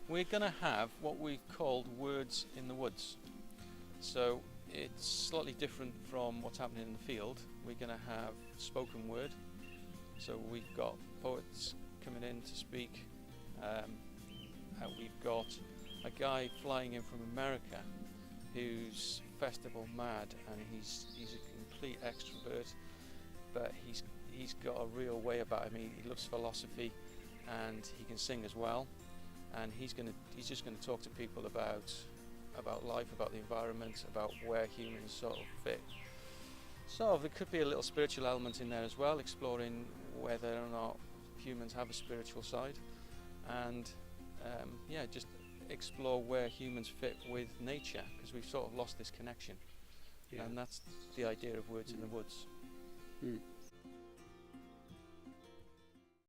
We're going to have what we've called Words in the Woods. So it's slightly different from what's happening in the field. We're going to have spoken word. So we've got poets coming in to speak. We've got a guy flying in from America who's festival mad, and he's a complete extrovert, but he's got a real way about him. He loves philosophy, and he can sing as well. And he's just gonna talk to people about life, about the environment, about where humans sort of fit. So there could be a little spiritual element in there as well, exploring whether or not humans have a spiritual side, and just explore where humans fit with nature, because we've sort of lost this connection. And that's the idea of Words in the Woods.